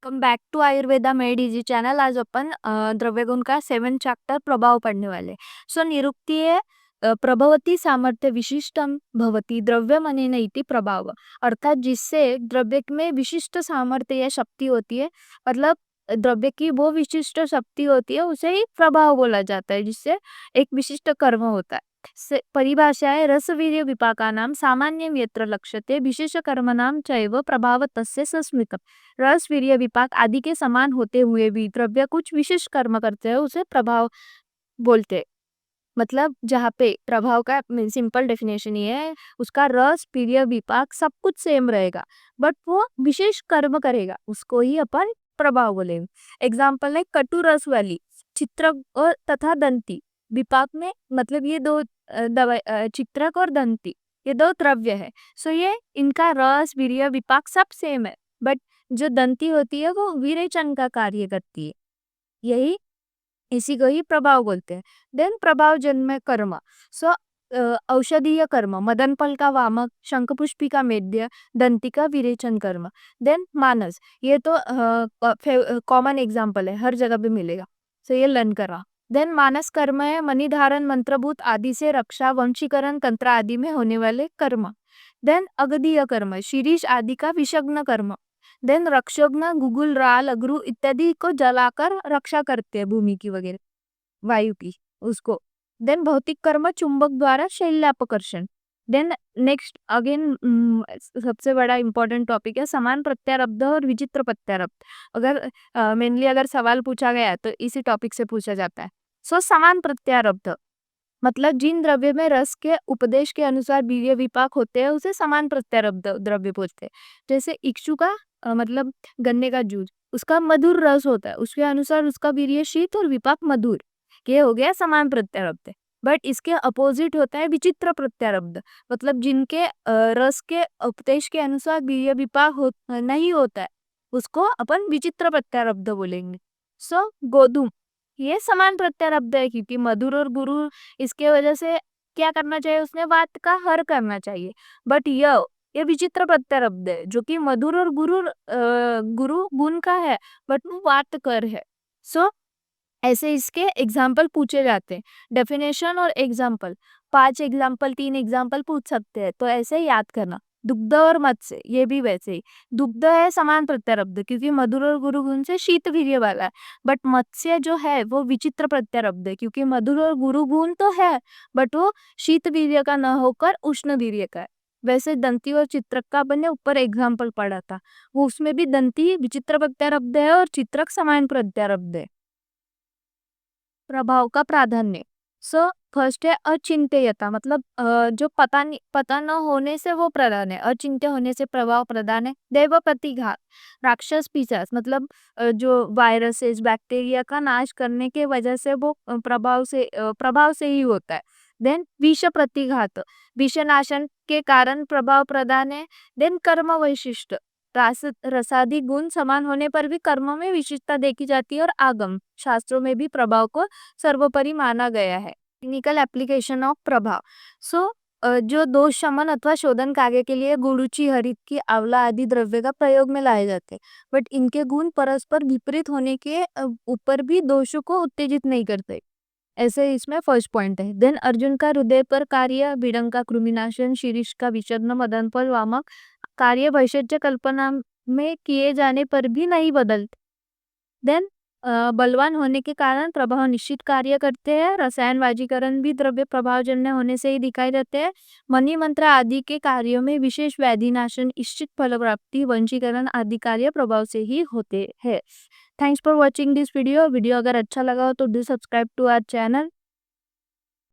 Come back to Ayurveda made easy channel. आज अपन द्रव्यगुण का 7 चैप्टर प्रभाव पढ़ने वाले। सो निरुक्तीय प्रभवती सामर्थ्य विशिष्टम भवती द्रव्यम अनेन इति प्रभाव, अर्थात जिससे द्रव्य में विशिष्ट सामर्थ्य या शक्ति होती है, मतलब द्रव्य की वो विशिष्ट शक्ति होती है, उसे ही प्रभाव बोला जाता है, जिससे एक विशिष्ट कर्म होता है। परिभाषा है रसवीर्य विपाकानां सामान्यं यत्र लक्ष्यते विशेष कर्मणां चैव प्रभाव तस्य सस्मितम्। रस वीर्य विपाक आदि के समान होते हुए भी द्रव्य कुछ विशेष कर्म करते हैं, उसे प्रभाव बोलते हैं। मतलब जहाँ पे प्रभाव का सिंपल डेफिनेशन ये है, उसका रस वीर्य विपाक सब कुछ सेम रहेगा, बट वो विशेष कर्म करेगा, उसको ही अपन प्रभाव बोलेंगे। एग्जाम्पल है कटु रस वाली चित्रक और तथा दंती। विपाक में मतलब ये दो चित्रक और दंती, ये दो द्रव्य है। सो ये इनका रस वीर्य विपाक सब सेम है, बट जो दंती होती है वो विरेचन का कार्य करती है, यही इसी को ही प्रभाव बोलते हैं। देन प्रभाव जन्य कर्म। सो औषधीय कर्म, मदन फल का वामक, शंखपुष्पी का मेद्य, दंती का विरेचन कर्म। देन मानस, ये तो कॉमन एग्जाम्पल है, हर जगह पे मिलेगा। सो ये लर्न करा। देन मानस कर्म है मणिधारण मंत्रभूत आदि से रक्षा वंशीकरण तंत्र आदि में होने वाले कर्म। देन अगदीय कर्म, शीरीष आदि का विषग्न कर्म। देन रक्षोग्न गुगुल राल अगरू इत्यादि को जलाकर रक्षा करते हैं, भूमि की वगैरह वायु की उसको। देन भौतिक कर्म चुंबक द्वारा शैल्यापकर्षण। देन नेक्स्ट अगेन सबसे बड़ा इंपॉर्टेंट टॉपिक है समान प्रत्यारब्ध और विचित्र प्रत्यारब्ध। अगर मेनली अगर सवाल पूछा गया है तो इसी टॉपिक से पूछा जाता है। सो समान प्रत्यारब्ध मतलब जिन द्रव्य में रस के उपदेश के अनुसार वीर्य विपाक होते हैं, उसे समान प्रत्यारब्ध द्रव्य बोलते हैं। जैसे इक्षु का मतलब गन्ने का जूस, उसका मधुर रस होता है, उसके अनुसार उसका वीर्य शीत और विपाक मधुर, ये हो गया समान प्रत्यारब्ध। बट इसके अपोजिट होता है विचित्र प्रत्यारब्ध, मतलब जिनके रस के उपदेश के अनुसार वीर्य विपाक नहीं होता है, उसको अपन विचित्र प्रत्यारब्ध बोलेंगे। सो गोधूम ये समान प्रत्यारब्ध है, क्योंकि मधुर और गुरु, इसके वजह से क्या करना चाहिए, उसने वात का हर करना चाहिए। बट ये विचित्र प्रत्यारब्ध है, जो कि मधुर और गुरु गुण का है, बट वो वात कर है। सो ऐसे इसके एग्जाम्पल पूछे जाते हैं। डेफिनेशन और एग्जाम्पल, 5 एग्जाम्पल 3 एग्जाम्पल पूछ सकते हैं, तो ऐसे याद करना। दुग्ध और मत्स्य, ये भी वैसे ही। दुग्ध है समान प्रत्यारब्ध, क्योंकि मधुर और गुरु गुण से शीत वीर्य वाला है। बट मत्स्य जो है वो विचित्र प्रत्यारब्ध है, क्योंकि मधुर और गुरु गुण तो है, बट वो शीत वीर्य का न होकर उष्ण वीर्य का है। वैसे दंती और चित्रक का मैंने ऊपर एग्जाम्पल पढ़ा था, वो उसमें भी दंती विचित्र प्रत्यारब्ध है और चित्रक समान प्रत्यारब्ध है। प्रभाव का प्राधान्य। सो फर्स्ट है अचिंत्यता, मतलब जो पता न होने से वो प्रधान है, अचिंत्य होने से प्रभाव प्रधान है। दैव प्रतिघात, राक्षस पिशाच, मतलब जो वायरसेस बैक्टीरिया का नाश करने के वजह से वो प्रभाव से ही होता है। देन विष प्रतिघात, विषनाशन के कारण प्रभाव प्रधान है। देन कर्म वैशिष्ट, रसादी गुण समान होने पर भी कर्म में विशिष्टता देखी जाती है। और आगम शास्त्रों में भी प्रभाव को सर्वोपरि माना गया है। टेक्निकल एप्लीकेशन ऑफ प्रभाव। सो जो दोष शमन अथवा शोधन कार्य के लिए गुड़ुचि हरित की आंवला आदि द्रव्य का प्रयोग में लाए जाते हैं, बट इनके गुण परस्पर विपरीत होने के ऊपर भी दोषों को उत्तेजित नहीं करते, ऐसे इसमें फर्स्ट पॉइंट है। देन अर्जुन का हृदय पर कार्य, भिडंग का कृमिनाशन, शीरीष का विषग्न, मदनफल वामक कार्य भैषज्य कल्पना में किए जाने पर भी नहीं बदलते। देन बलवान होने के कारण प्रभाव निश्चित कार्य करते हैं। रसायन वाजीकरण भी द्रव्य प्रभावजन्य होने से ही दिखाई देते हैं। मणि मंत्र आदि के कार्यों में विशेष व्याधिनाशन, इच्छित फल प्राप्ति, वंशीकरण आदि कार्य प्रभाव से ही होते हैं। Thanks for watching this video. Video अगर अच्छा लगा हो तो do subscribe to our channel.